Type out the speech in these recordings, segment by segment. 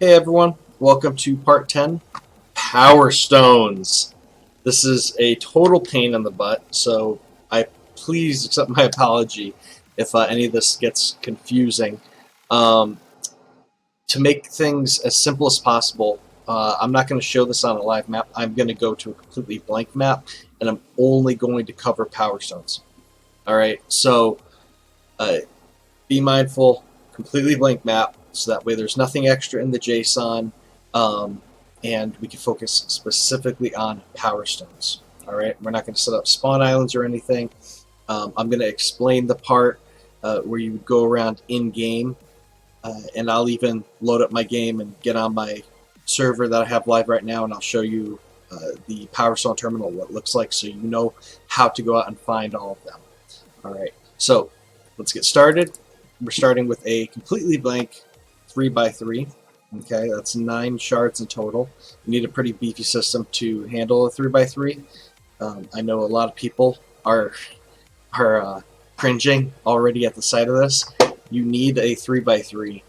Hey everyone, welcome to part 10, Power Stones. This is a total pain in the butt, so please accept my apology if any of this gets confusing. Um, to make things as simple as possible, I'm not going to show this on a live map. I'm going to go to a completely blank map, and I'm only going to cover Power Stones. Alright, so be mindful, completely blank map, so that way there's nothing extra in the JSON, and we can focus specifically on Power Stones. Alright, we're not going to set up spawn islands or anything. I'm going to explain the part where you would go around in-game, and I'll even load up my game and get on my server that I have live right now, and I'll show you the Power Stone terminal, what it looks like, so you know how to go out and find all of them. Alright, so let's get started. We're starting with a completely blank 3x3. Okay, that's 9 shards in total. You need a pretty beefy system to handle a 3x3. I know a lot of people are cringing already at the sight of this. You need a 3x3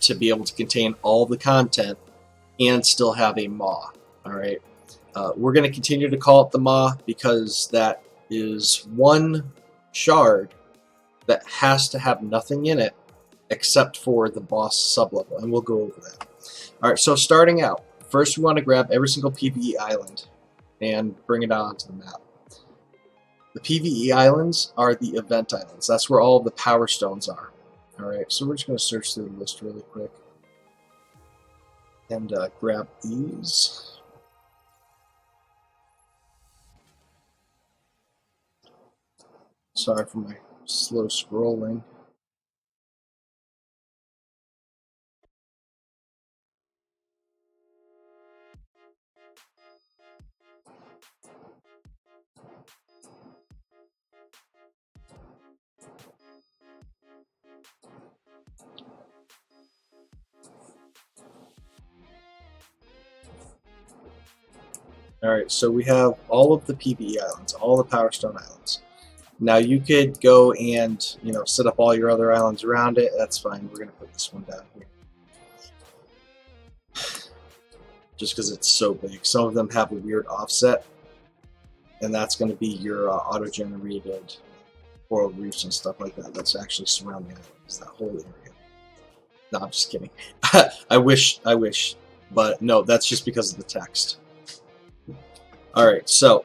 to be able to contain all the content and still have a maw. Alright, we're going to continue to call it the maw because that is one shard that has to have nothing in it except for the boss sublevel, and we'll go over that. Alright, so starting out, first we want to grab every single PvE island and bring it onto the map. The PvE islands are the event islands. That's where all of the Power Stones are. Alright, so we're just going to search through the list really quick and grab these. Sorry for my slow scrolling. Alright, so we have all of the PvE islands, all the Power Stone islands. Now you could go and, set up all your other islands around it. That's fine. We're going to put this one down here. Just because it's so big. Some of them have a weird offset, and that's going to be your auto-generated coral reefs and stuff like that. That's actually surrounding islands, that whole area. No, I'm just kidding. I wish, but no, that's just because of the text. Alright, so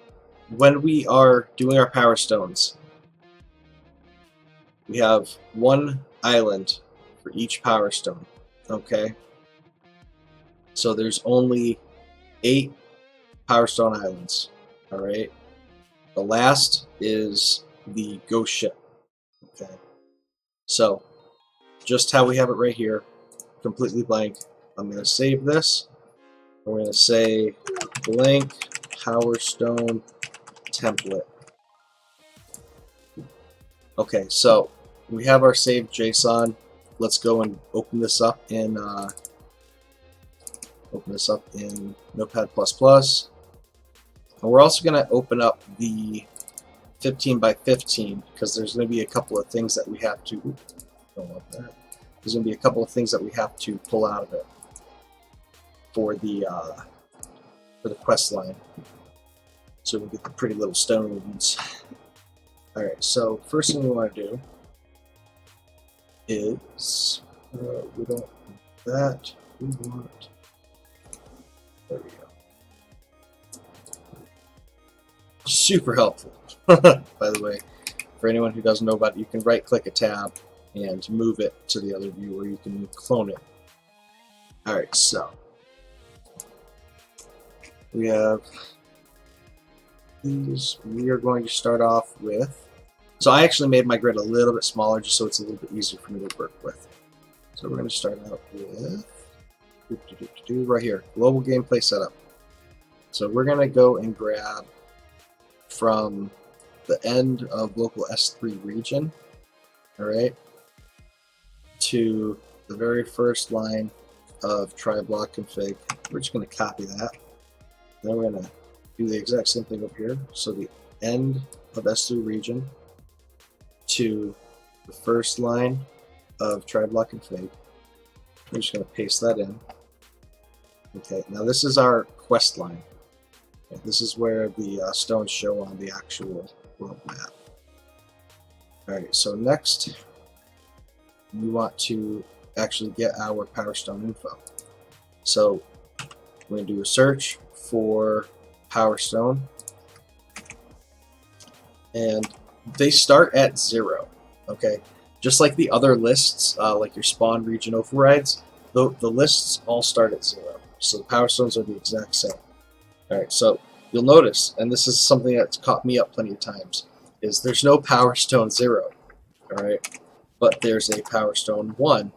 when we are doing our Power Stones, we have one island for each Power Stone, okay? So there's only 8 Power Stone islands, alright? The last is the ghost ship, okay? So, just how we have it right here, completely blank. I'm going to save this. We're going to say blank Power Stone template. Okay, so we have our saved JSON. Let's go and open this up in Notepad++. And we're also going to open up the 15x15 because there's going to be a couple of things that we have to. There's going to be a couple of things that we have to pull out of it for the quest line, so we get the pretty little stones. Alright, so first thing we want to do is, we don't want that, we want, there we go. Super helpful, by the way. For anyone who doesn't know about it, you can right click a tab and move it to the other view, or you can clone it. Alright, so we have these. We are going to start off with, so I actually made my grid a little bit smaller just so it's a little bit easier for me to work with. So we're going to start out with right here, global gameplay setup. So we're going to go and grab from the end of local S3 region, alright, to the very first line of try block config. We're just going to copy that. Then we're going to do the exact same thing over here. So the end of S3 region to the first line of try block config. We're just going to paste that in. Okay, now this is our quest line. Okay, this is where the stones show on the actual world map. Alright, so next we want to actually get our Power Stone info. So we're going to do a search for Power Stone, and they start at 0. Okay, just like the other lists, like your spawn region overrides, the lists all start at 0. So the Power Stones are the exact same. Alright, so you'll notice, and this is something that's caught me up plenty of times, is there's no Power Stone 0. Alright, but there's a Power Stone 1.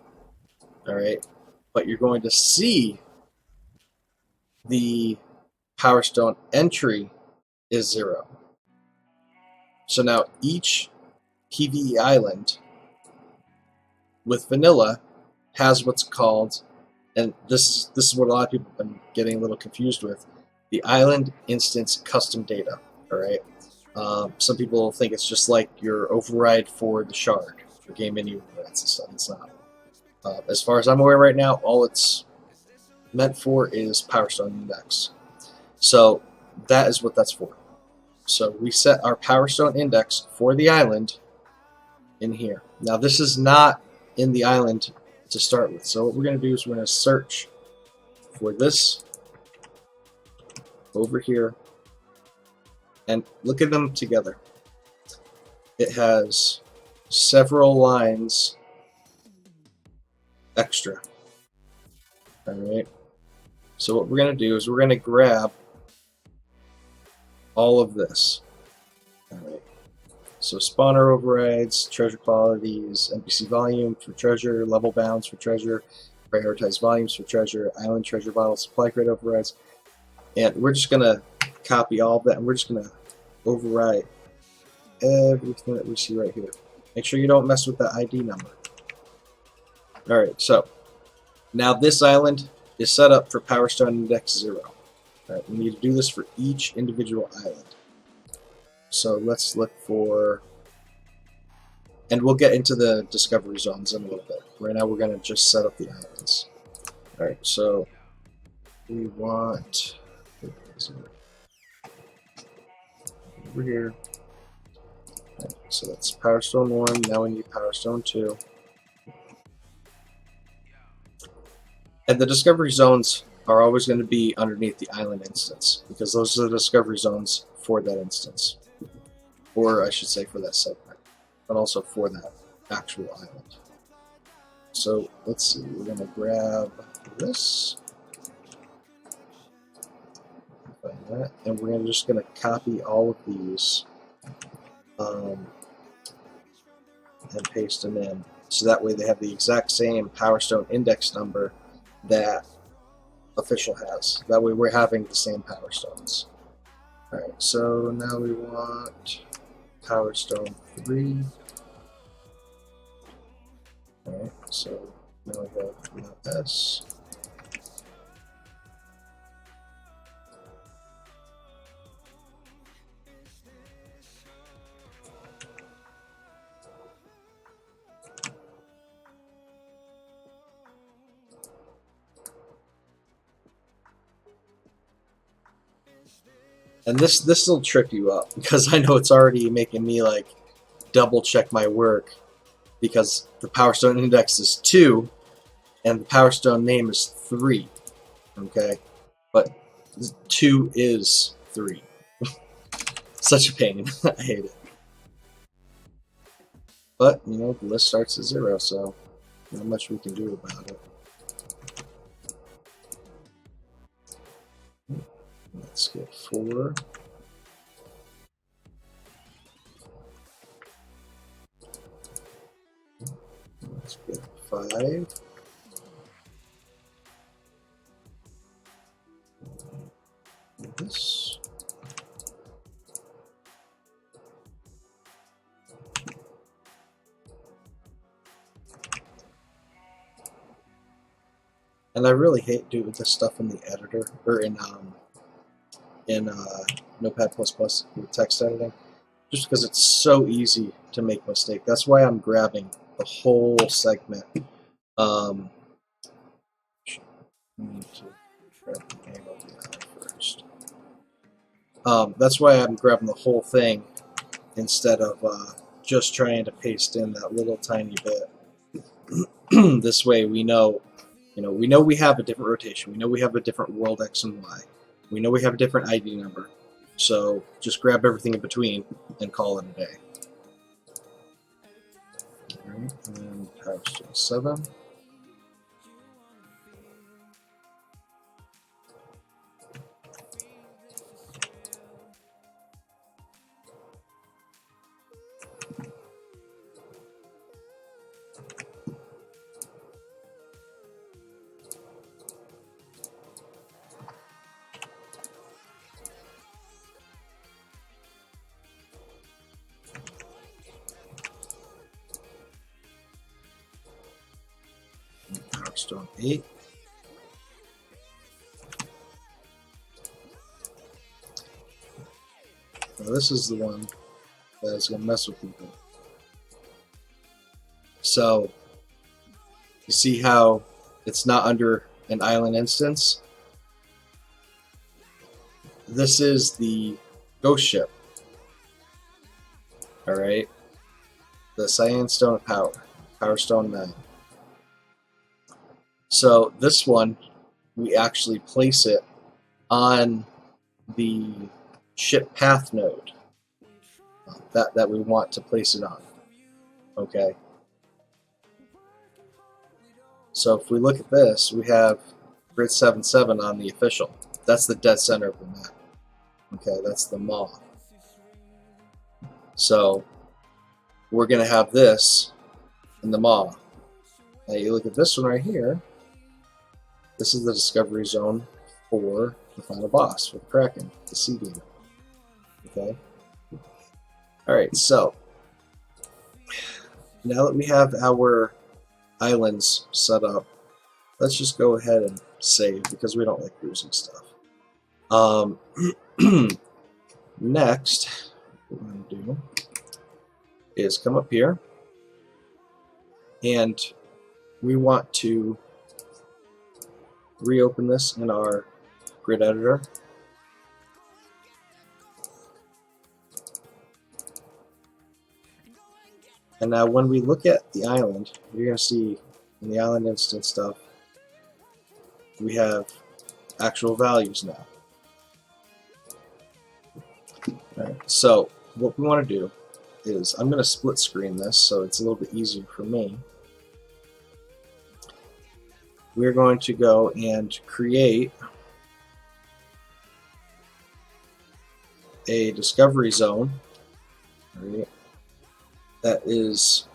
Alright, but you're going to see the Power Stone entry is 0. So now each PvE island with vanilla has what's called, and this is what a lot of people have been getting a little confused with, the island instance custom data. Alright, some people think it's just like your override for the shard, for game menu overrides and stuff. It's not. As far as I'm aware right now, all it's meant for is Power Stone index. So that is what that's for. So we set our Power Stone index for the island in here. Now this is not in the island to start with. So what we're going to do is we're going to search for this over here, and look at them together. It has several lines extra. Alright, so what we're going to do is we're going to grab all of this. Alright, so spawner overrides, treasure qualities, NPC volume for treasure, level bounds for treasure, prioritize volumes for treasure, island treasure bottle, supply crate overrides, and we're just going to copy all of that, and we're just going to override everything that we see right here. Make sure you don't mess with that ID number. Alright, so now this island is set up for Power Stone Index 0. Alright, we need to do this for each individual island. So let's look for, and we'll get into the discovery zones in a little bit. Right now we're going to just set up the islands. Alright, so we want over here. Right, so that's Power Stone 1, now we need Power Stone 2. And the discovery zones are always going to be underneath the island instance, because those are the discovery zones for that instance. Or I should say for that segment, but also for that actual island. So let's see, we're going to grab this, find that, and we're just going to copy all of these and paste them in, so that way they have the exact same Power Stone index number that official has. That way we're having the same Power Stones. Alright, so now we want Power Stone 3. Alright, so now we have S. And this will trip you up, because I know it's already making me like double check my work, because the Power Stone index is 2 and the Power Stone name is 3. Okay, but 2 is 3. Such a pain. I hate it. But you know, the list starts at 0, so not much we can do about it. Let's get 4. Let's get 5. This. And I really hate doing this stuff in the editor, or in Notepad++ with text editing, just because it's so easy to make a mistake. That's why I'm grabbing the whole segment I need to grab the angle of the eye first. That's why I'm grabbing the whole thing instead of just trying to paste in that little tiny bit. This way we know, we know we have a different rotation. We know we have a different world X and Y. We know we have a different ID number. So just grab everything in between and call it a day. Alright, and PowerStone 7. PowerStone 8. Now this is the one that is going to mess with people. So, you see how it's not under an island instance? This is the ghost ship. Alright? The Cyan Stone of Power. PowerStone 9. So this one, we actually place it on the ship path node that we want to place it on. Okay. So if we look at this, we have grid 77 on the official. That's the dead center of the map. Okay, that's the maw. So we're going to have this in the maw. Now you look at this one right here. This is the discovery zone for the final boss, for the Kraken, the sea demon. Okay? Alright, so now that we have our islands set up, let's just go ahead and save because we don't like losing stuff. Next, what we're going to do is come up here and we want to reopen this in our grid editor. And now when we look at the island, you're going to see in the island instance stuff, we have actual values now. Alright, so what we want to do is, I'm going to split screen this so it's a little bit easier for me. We're going to go and create a discovery zone, right, that is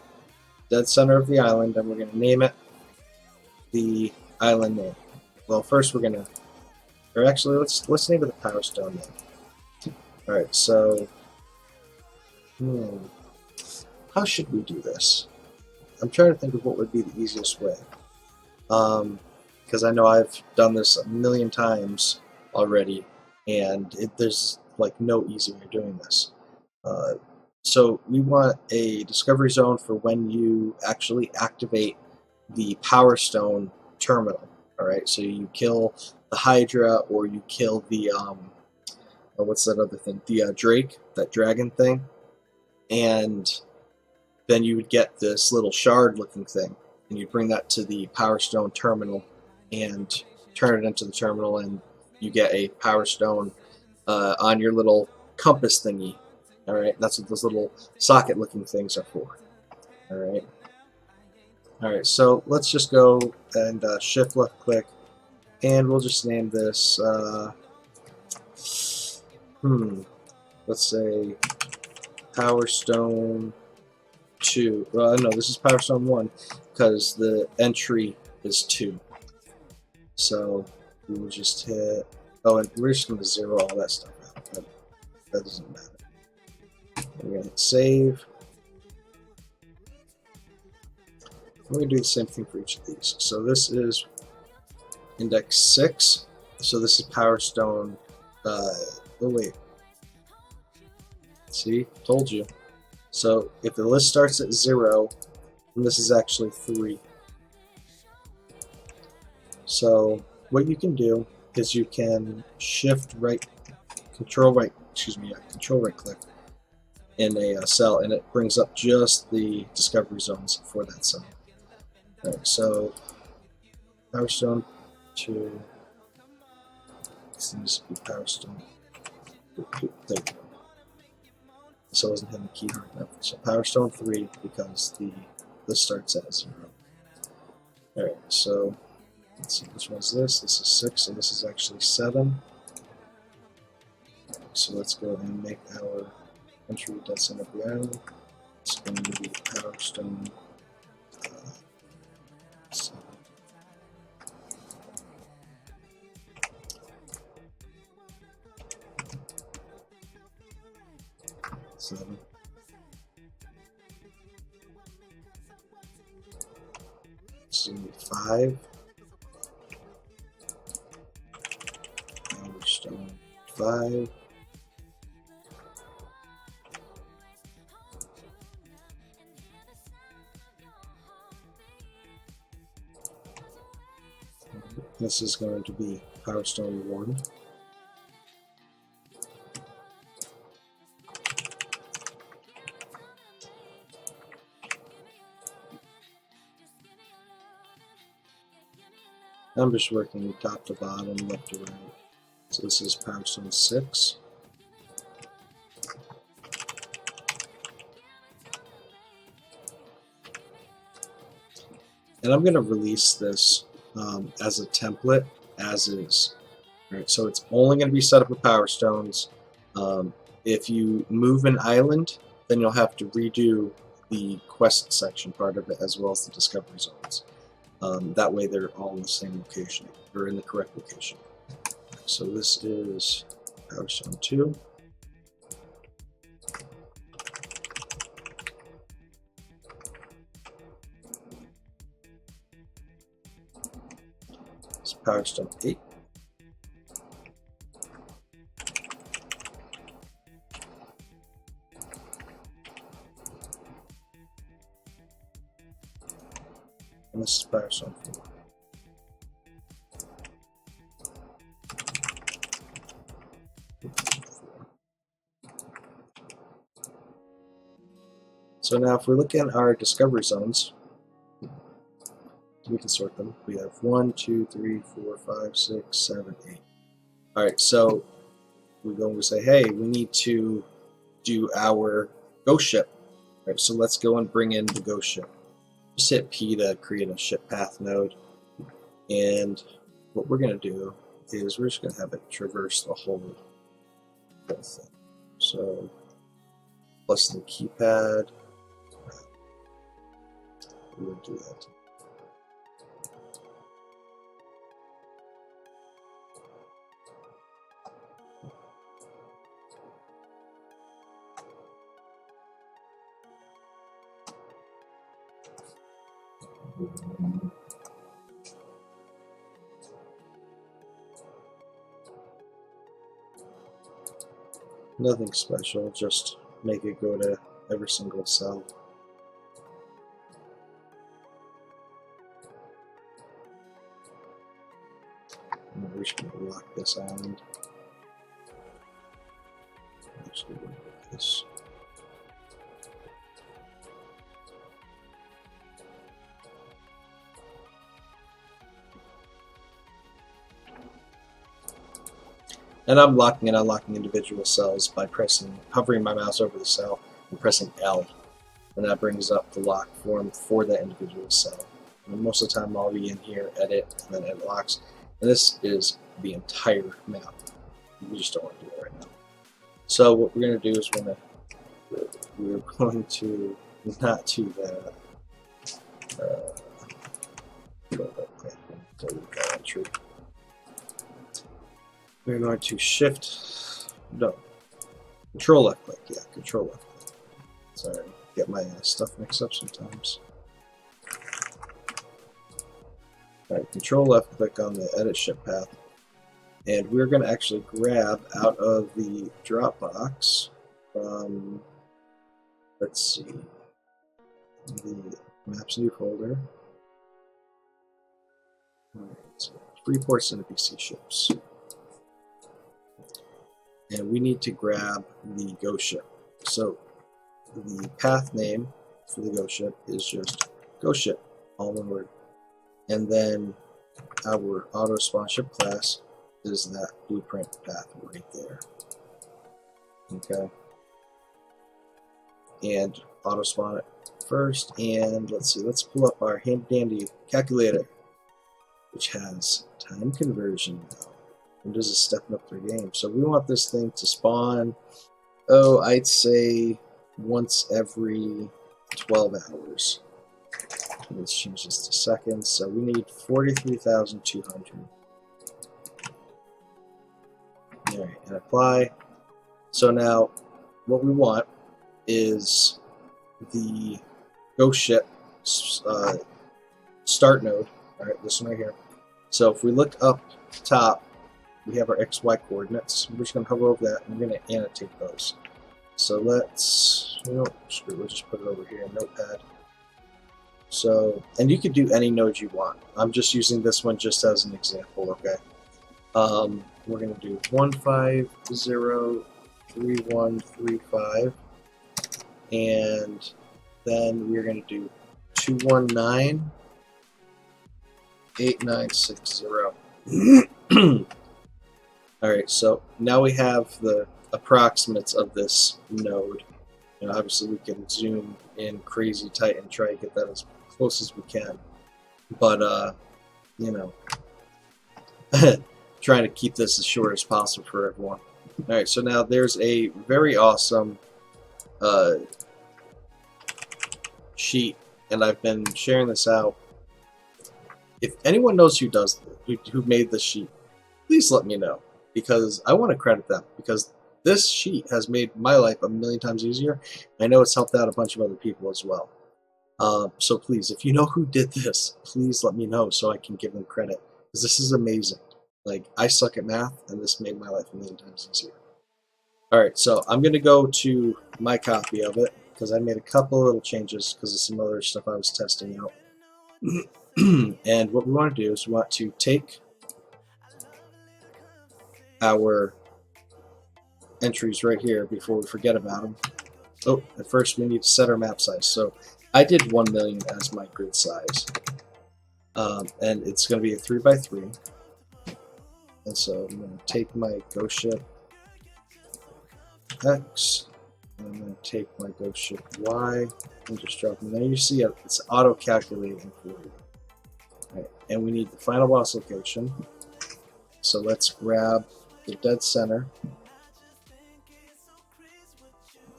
dead center of the island, and we're going to name it the island name. Well, first we're going to, or actually let's name it the PowerStone name. Alright, so how should we do this? I'm trying to think of what would be the easiest way. Because I know I've done this a million times already, and there's like no easy way of doing this. So we want a discovery zone for when you actually activate the PowerStone terminal. All right, so you kill the Hydra or you kill the what's that other thing? The Drake, that dragon thing, and then you would get this little shard-looking thing, and you bring that to the PowerStone terminal and turn it into the terminal, and you get a PowerStone on your little compass thingy. All right, that's what those little socket-looking things are for. All right. So let's just go and shift left click, and we'll just name this. Let's say PowerStone 2. Well, no, this is PowerStone 1 because the entry is 2. So we will just hit. Oh, and we're just going to zero all that stuff out. That doesn't matter. We're going to hit save. We're going to do the same thing for each of these. So this is index 6. So this is PowerStone. Oh wait. See, told you. So if the list starts at 0, then this is actually 3. So what you can do is you can control right click in a cell, and it brings up just the discovery zones for that cell. All right, so Power Stone 2. This needs to be Power Stone. There you go. So I wasn't hitting the key hard enough. So Power Stone 3 because this starts at 0. Alright, so let's see, which one's this? This is 6, and this is actually 7. So let's go ahead and make our entry dead center of the island. It's going to be Power Stone 7. 7. This is going to be 5. Power Stone 5. This is going to be Power Stone 1. I'm just working top to bottom, left to right. So this is Power Stone 6. And I'm going to release this as a template as is. Alright, so it's only going to be set up with Power Stones. If you move an island, then you'll have to redo the quest section part of it as well as the discovery zones. That way they're all in the same location, or in the correct location. So this is Power Stone 2. It's Power Stone 8. And this is Power Stone 4. So now if we look at our discovery zones, we can sort them. We have 1, 2, 3, 4, 5, 6, 7, 8. Alright, so we go and we say, hey, we need to do our ghost ship. Alright, so let's go and bring in the ghost ship. Just hit P to create a ship path node. And what we're going to do is we're just going to have it traverse the whole thing. So, plus the keypad. We would do that. Nothing special, just make it go to every single cell. And we're just going to lock this island. Actually, we'll make this. And I'm locking and unlocking individual cells by hovering my mouse over the cell and pressing L. And that brings up the lock form for that individual cell. And most of the time I'll be in here, edit, and then it locks. And this is the entire map. We just don't want to do it right now. So what we're going to do is we're going to not do that. Entry. We're going to control left click, yeah, control left click. Sorry, get my stuff mixed up sometimes. Alright, control left click on the edit ship path. And we're going to actually grab out of the Dropbox, let's see, the Maps new folder. Alright, so 3 ports and NPC ships. And we need to grab the ghost ship. So the path name for the ghost ship is just ghost ship, all one word. And then our auto spawn ship class is that blueprint path right there. Okay. And auto spawn it first. And let's see, let's pull up our handy dandy calculator, which has time conversion now. Windows is stepping up their game. So we want this thing to spawn, oh, I'd say once every 12 hours. Let's change this to seconds. So we need 43,200. Alright, and apply. So now what we want is the ghost ship start node. Alright, this one right here. So if we look up top, we have our XY coordinates. We're just going to hover over that and we're going to annotate those. So let's, screw it, we'll just put it over here in Notepad. So, and you could do any node you want. I'm just using this one just as an example, okay? We're going to do 1503135, and then we're going to do 2198960. Alright, so now we have the approximates of this node. And obviously we can zoom in crazy tight and try to get that as close as we can. But, you know, trying to keep this as short as possible for everyone. Alright, so now there's a very awesome sheet, and I've been sharing this out. If anyone knows who does who made this sheet, please let me know, because I want to credit them, because this sheet has made my life a million times easier. I know it's helped out a bunch of other people as well. So please, if you know who did this, please let me know so I can give them credit, because this is amazing. Like, I suck at math, and this made my life a million times easier. Alright, so I'm going to go to my copy of it, because I made a couple little changes because of some other stuff I was testing out. And what we want to do is we want to take our entries right here before we forget about them. Oh, at first we need to set our map size. So I did 1 million as my grid size. And it's going to be a 3x3. And so I'm going to take my ghost ship X, and I'm going to take my ghost ship Y, and just drop them. Now you see it's auto-calculating for you. Right. And we need the final boss location. So let's grab the dead center.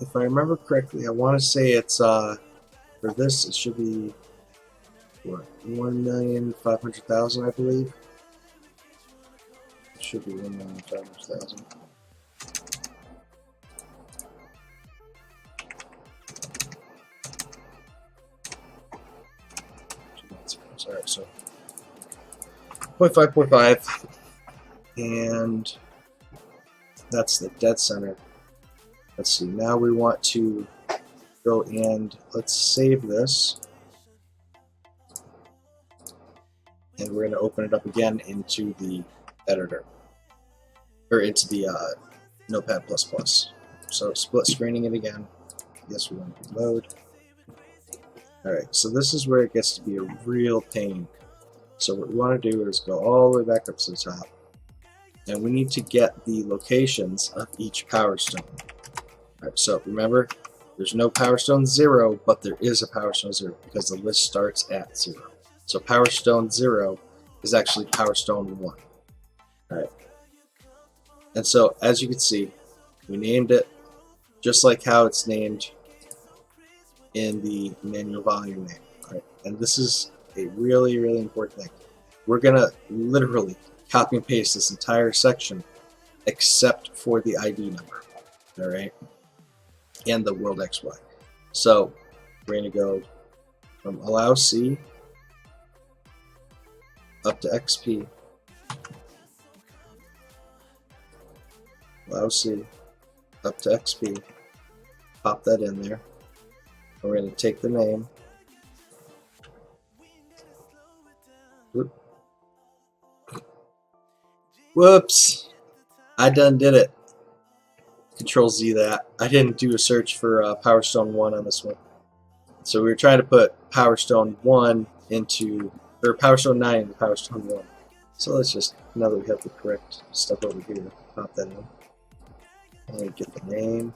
If I remember correctly, I want to say it's, for this, it should be, what, 1,500,000, I believe. It should be 1,500,000. Alright, so 0.5, and that's the dead center. Let's see, now we want to go and let's save this, and we're going to open it up again into the editor, or into the Notepad++. So split screening it again. Yes, we want to reload. Alright, so this is where it gets to be a real pain. So what we want to do is go all the way back up to the top, and we need to get the locations of each power stone. Alright, so remember, there's no power stone 0, but there is a power stone 0 because the list starts at 0. So power stone 0 is actually power stone 1. Alright, and so as you can see, we named it just like how it's named in the manual volume name. Alright, and this is a really, really important thing. We're gonna literally copy and paste this entire section except for the ID number. Alright, and the world XY. So we're gonna go from allow C up to XP, allow C up to XP, pop that in there. We're going to take the name, Whoops! I done did it. Control Z that. I didn't do a search for Power Stone 1 on this one. So we were trying to put Power Stone 1 into, or Power Stone 9 into Power Stone 1. So let's just, now that we have the correct stuff over here, pop that in. And get the name.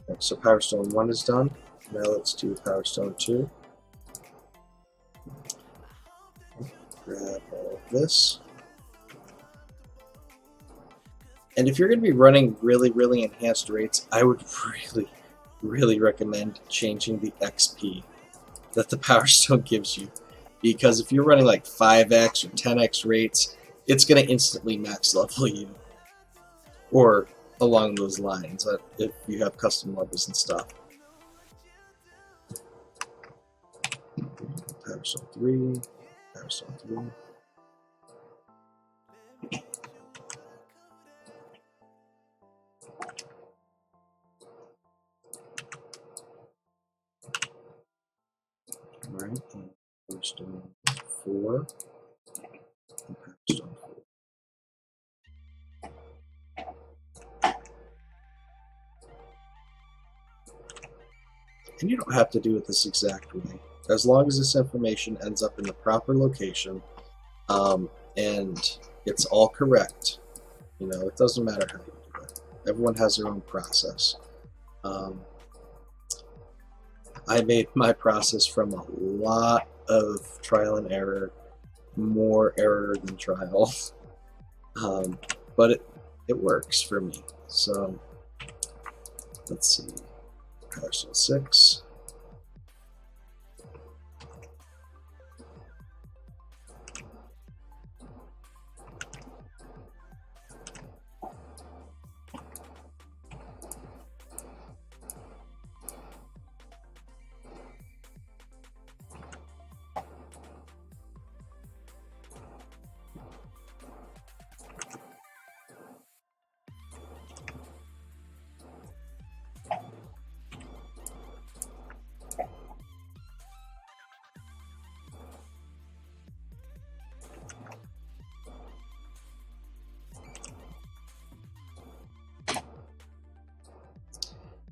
Okay, so Power Stone 1 is done. Now let's do Power Stone 2. Grab all of this. And if you're going to be running really enhanced rates, I would really recommend changing the XP that the Power Stone gives you. Because if you're running like 5x or 10x rates, it's going to instantly max level you. Or along those lines, if you have custom levels and stuff. Power Stone 3, Power Stone 3. Alright, and Power Stone 4. And Power Stone 4. And you don't have to do it this exact way. As long as this information ends up in the proper location, and it's all correct, you know, it doesn't matter how you do it. Everyone has their own process. I made my process from a lot of trial and error, more error than trial, but it works for me. So let's see, Power Stone 6.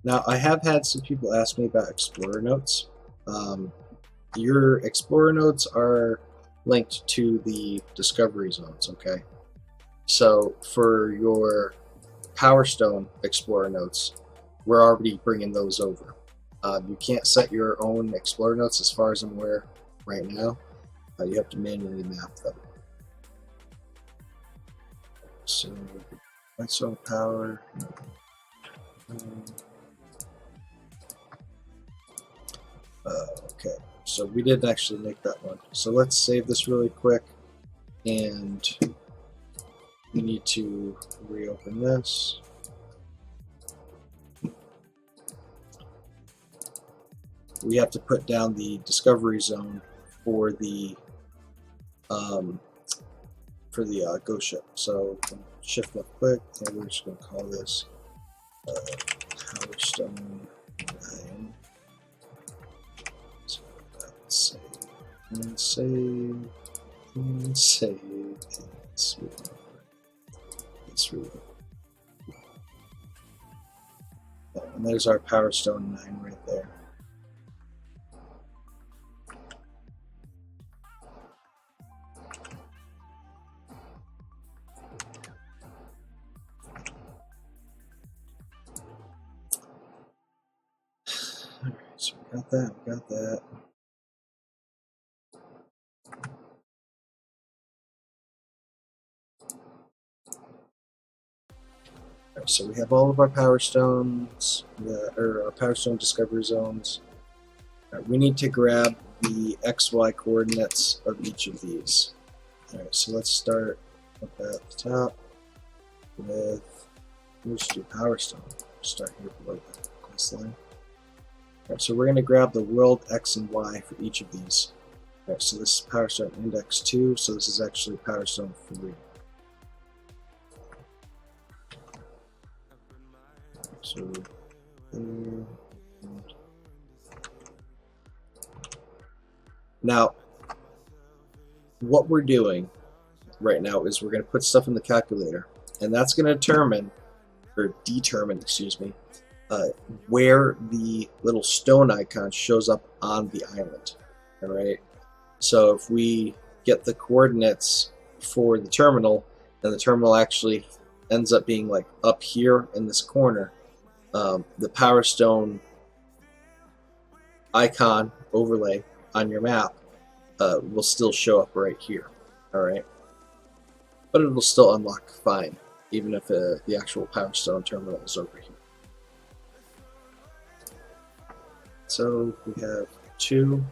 Now, I have had some people ask me about Explorer notes. Your Explorer notes are linked to the Discovery zones, okay? So for your Power Stone Explorer notes, we're already bringing those over. You can't set your own Explorer notes as far as I'm aware right now. You have to manually map them. So, Whitestone Power. Okay, so we didn't actually make that one. So let's save this really quick, and we need to reopen this. We have to put down the Discovery zone for the ghost ship. So shift left click, and we're just going to call this POWERSTONE 9. So save, and save, and save. It's really good. And there's our Power Stone 9 right there. Alright, so we got that. So we have all of our Power Stones, or our Power Stone Discovery zones. We need to grab the XY coordinates of each of these. Alright, so let's start up at the top with, we'll just do Power Stone. Start here below the quest line. Alright, so we're going to grab the world X and Y for each of these. Alright, so this is Power Stone Index 2, so this is actually Power Stone 3. So now, what we're doing right now is we're going to put stuff in the calculator, and that's going to determine, excuse me, where the little stone icon shows up on the island. All right. So if we get the coordinates for the terminal, and the terminal actually ends up being like up here in this corner, the Power Stone icon overlay on your map will still show up right here. All right. But it will still unlock fine, even if the actual Power Stone terminal is over here. So we have 2.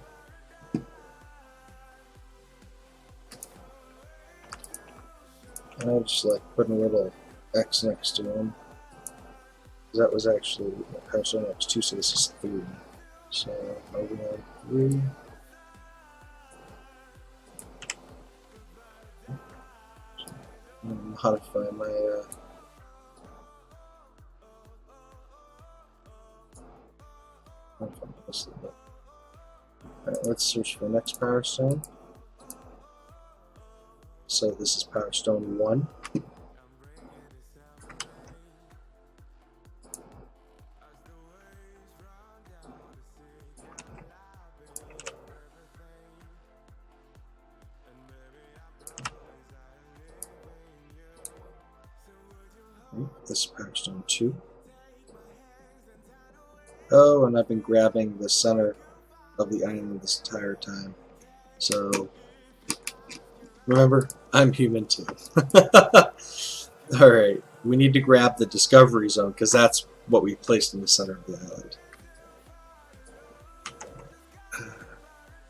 And I'll just like put a little X next to them. That was actually Power Stone X2, so this is 3. So I'll be on 3. Modify my Alright, let's search for next Power Stone. So this is Power Stone 1. This is Power Stone 2. Oh, and I've been grabbing the center of the island this entire time. So, remember, I'm human too. Alright, we need to grab the Discovery Zone, because that's what we placed in the center of the island.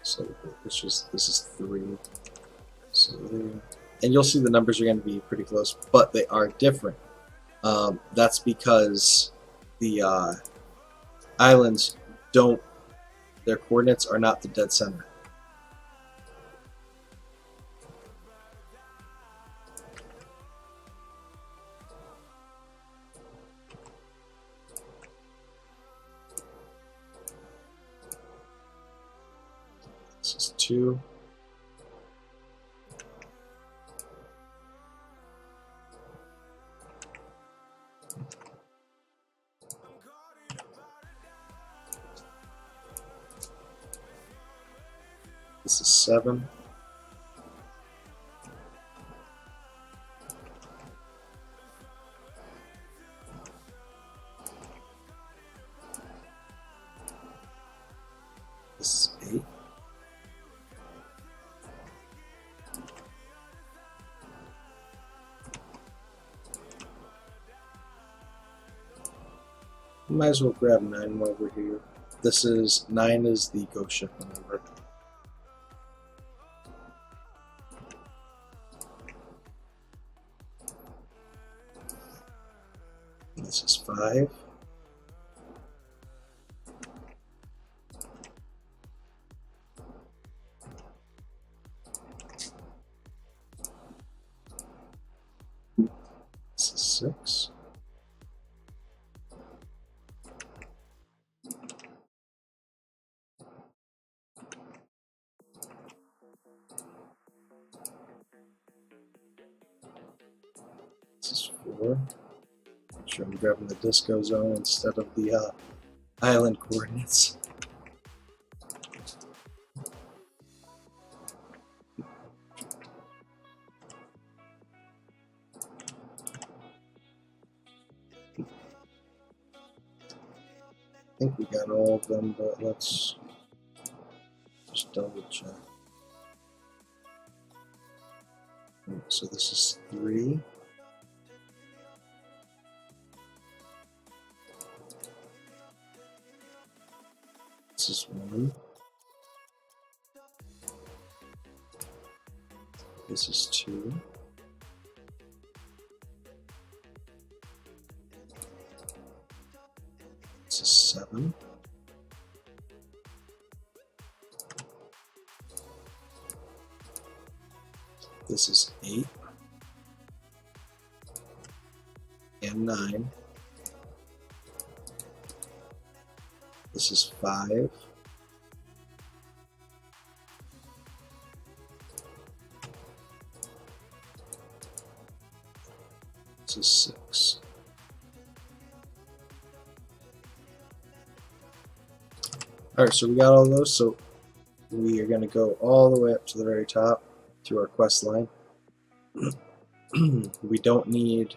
So, this is 3. So there. And you'll see the numbers are going to be pretty close, but they are different. That's because the islands their coordinates are not the dead center. This is 2. This is 7. This is 8. Might as well grab 9 over here. This is 9 is the ghost ship number. This is 5. This is 6. This is 4. Make sure I'm grabbing the disco zone instead of the island coordinates. I think we got all of them, but let's just double check. So this is 3. This is 1. This is 2. This is 7. This is 8. And 9. This is 5. This is 6. Alright, so we got all those, so we are going to go all the way up to the very top through our quest line. We don't need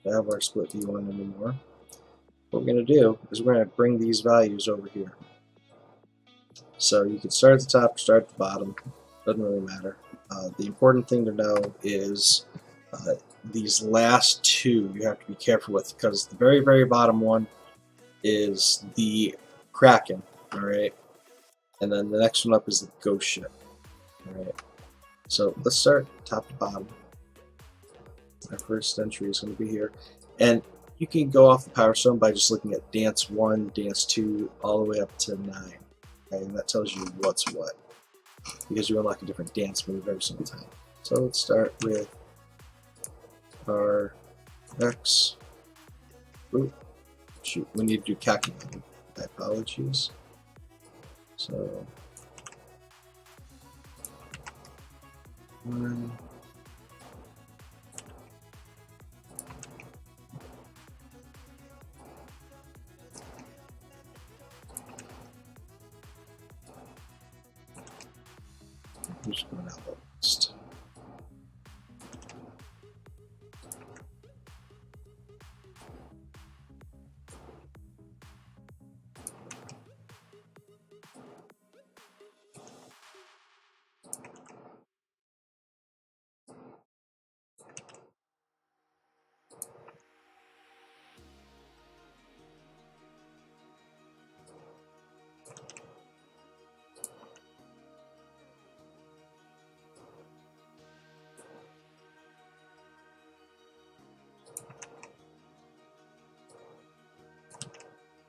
to have our split D1 anymore. What we're going to do is we're going to bring these values over here. So you can start at the top or start at the bottom, doesn't really matter. The important thing to know is these last two you have to be careful with, because the very, very bottom one is the Kraken, alright? And then the next one up is the Ghost Ship, alright? So let's start top to bottom. Our first entry is going to be here. And you can go off the Power Stone by just looking at Dance 1, Dance 2, all the way up to 9. Okay? And that tells you what's what, because you unlock a different dance move every single time. So let's start with our X. Ooh, shoot, we need to do calculating. My apologies. So 1. I'm just going out the list.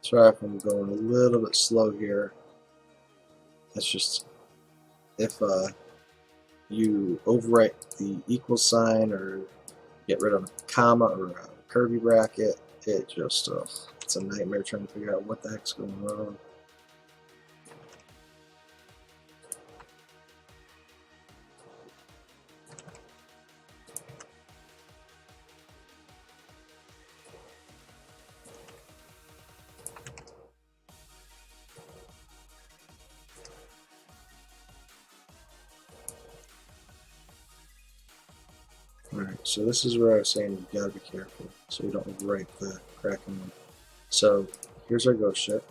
Sorry if I'm going a little bit slow here. That's just if you overwrite the equal sign or get rid of a comma or a curvy bracket, it just it's a nightmare trying to figure out what the heck's going on. Alright, so this is where I was saying you gotta be careful so you don't overwrite the Kraken one. So here's our Ghost Ship.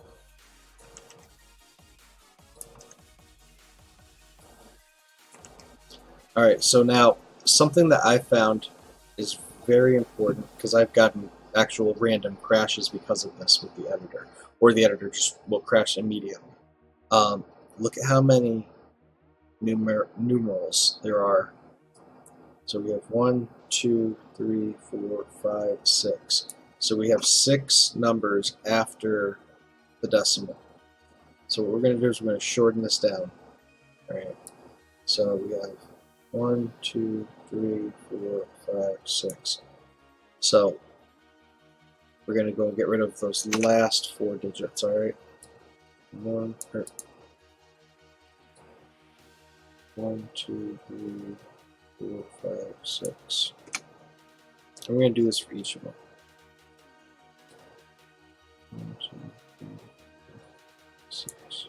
Alright, so now something that I found is very important, because I've gotten actual random crashes because of this with the editor, or the editor just will crash immediately. Look at how many numerals there are. So we have 1, 2, 3, 4, 5, 6. So we have 6 numbers after the decimal. So what we're going to do is we're going to shorten this down. Alright. So we have 1, 2, 3, 4, 5, 6. So we're going to go and get rid of those last 4 digits, alright? 1, 2, 3, 4, 5, 6. And we're going to do this for each of them. 1, 2, 3, 4, 6.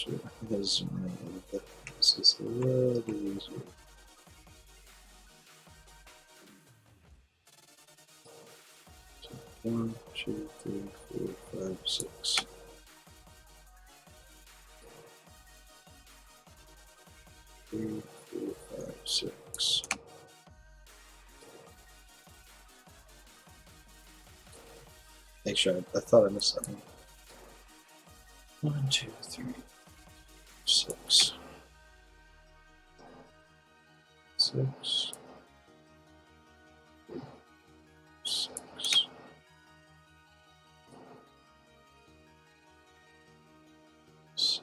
I gotta zoom in a little bit. This is a little bit easier. So 1, 2, 3, 4, 5, 6. Three, 4, 5, 6. Make sure I thought I missed that one. 1, 2, 3, 6. 6. 6. 6.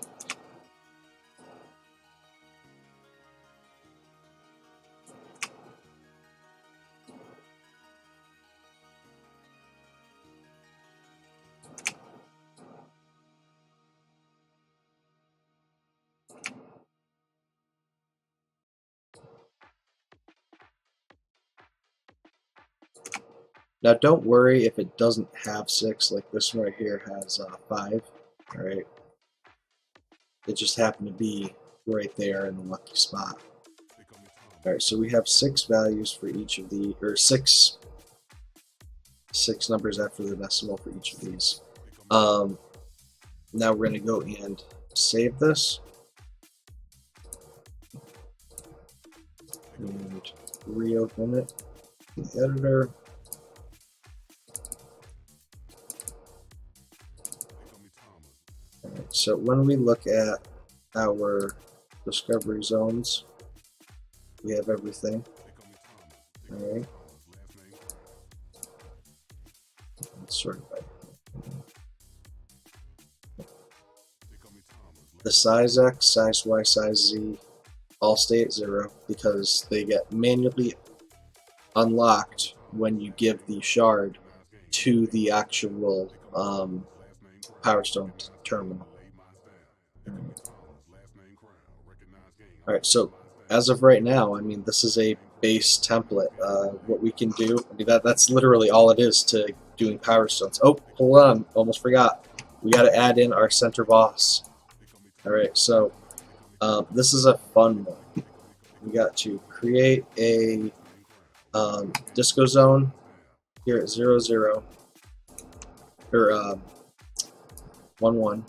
Now don't worry if it doesn't have 6, like this one right here has 5. Alright. It just happened to be right there in the lucky spot. Alright, so we have 6 values for each of the, or six numbers after the decimal for each of these. Now we're going to go and save this. And reopen it in the editor. Alright, so when we look at our discovery zones, we have everything. Alright. Let's sort it by the size X, size Y, size Z all stay at 0 because they get manually unlocked when you give the shard to the actual POWERSTONE terminal. Alright, so as of right now, I mean, this is a base template. What we can do, I mean, that's literally all it is to doing POWERSTONEs. Oh, hold on, almost forgot. We got to add in our center boss. Alright, so this is a fun one. We got to create a disco zone here at 0, 0, or 1, 1.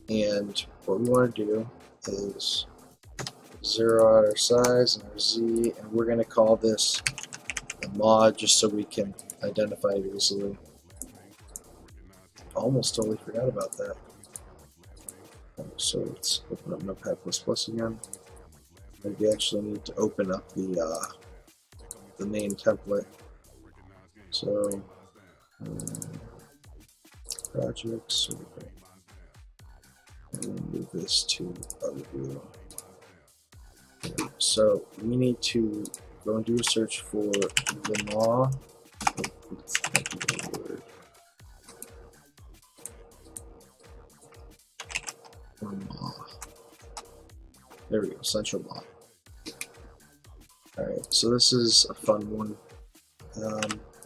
And what we want to do is 0 out our size and our Z, and we're going to call this a mod just so we can identify it easily. Almost totally forgot about that. So let's open up Notepad++ again. Maybe actually need to open up the main template. So projects, and move this to other view. So we need to go and do a search for the maw. There we go, central maw. Alright, so this is a fun one.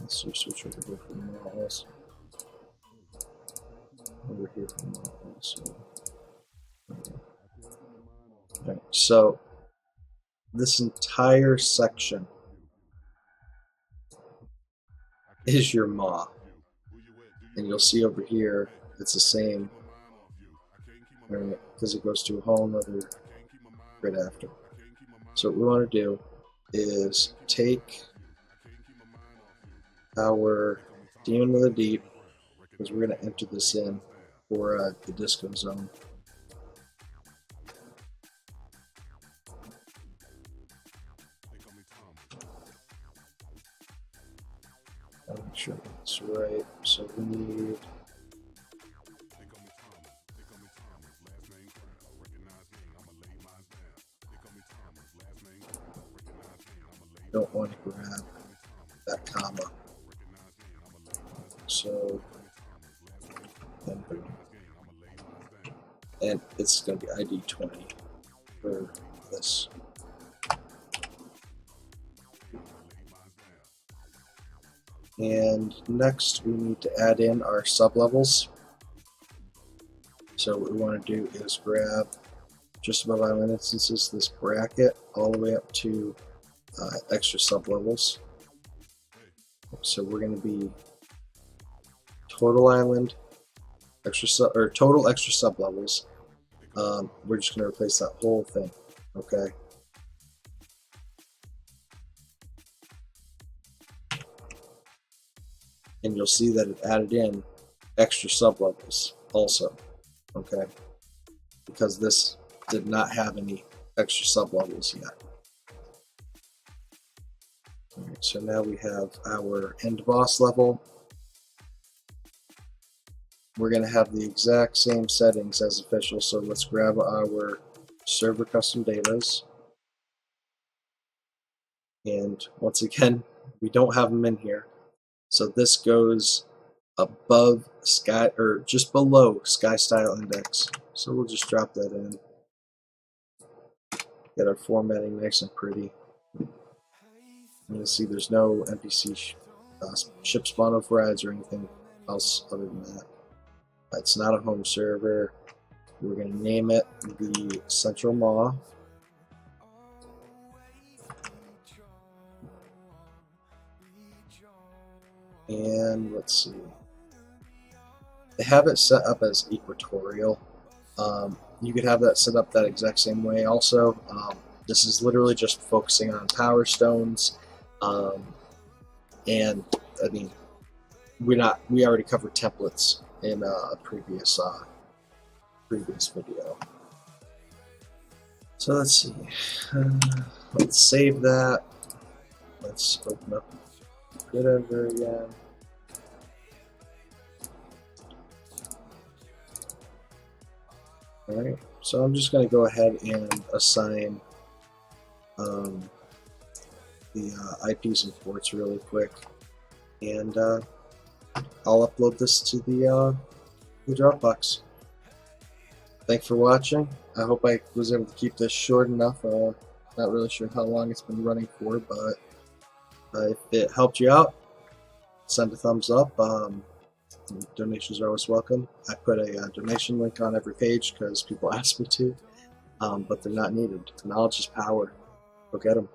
Let's switch over here for the maw also. Over here for the maw also. Alright, so this entire section is your maw. And you'll see over here it's the same, right? Because it goes to a whole nother right after. So what we want to do is take our Demon of the Deep, because we're going to enter this in for the disco zone. I'll make sure that's right. So we need don't want to grab that comma. So and it's going to be ID 20 for this. And next we need to add in our sublevels. So what we want to do is grab just above island instances this bracket all the way up to extra sublevels. So we're going to be total island, total extra sublevels. We're just going to replace that whole thing. Okay. And you'll see that it added in extra sublevels also. Okay. Because this did not have any extra sublevels yet. Alright, so now we have our end boss level. We're going to have the exact same settings as official, so let's grab our server custom datas. And once again, we don't have them in here. So this goes above sky, or just below sky style index. So we'll just drop that in. Get our formatting nice and pretty. You can see there's no NPC ship spawn overrides or anything else other than that. It's not a home server. We're going to name it the Central Maw. And let's see. They have it set up as equatorial. You could have that set up that exact same way also. This is literally just focusing on power stones. And I mean, we already covered templates in a previous video. So let's see. Let's save that. Let's open up Good Editor again. Alright, so I'm just going to go ahead and assign the IPs and ports really quick, and I'll upload this to the Dropbox. Thanks for watching. I hope I was able to keep this short enough. Not really sure how long it's been running for, but if it helped you out, send a thumbs up. Donations are always welcome. I put a donation link on every page because people ask me to, but they're not needed. Knowledge is power. Go get them.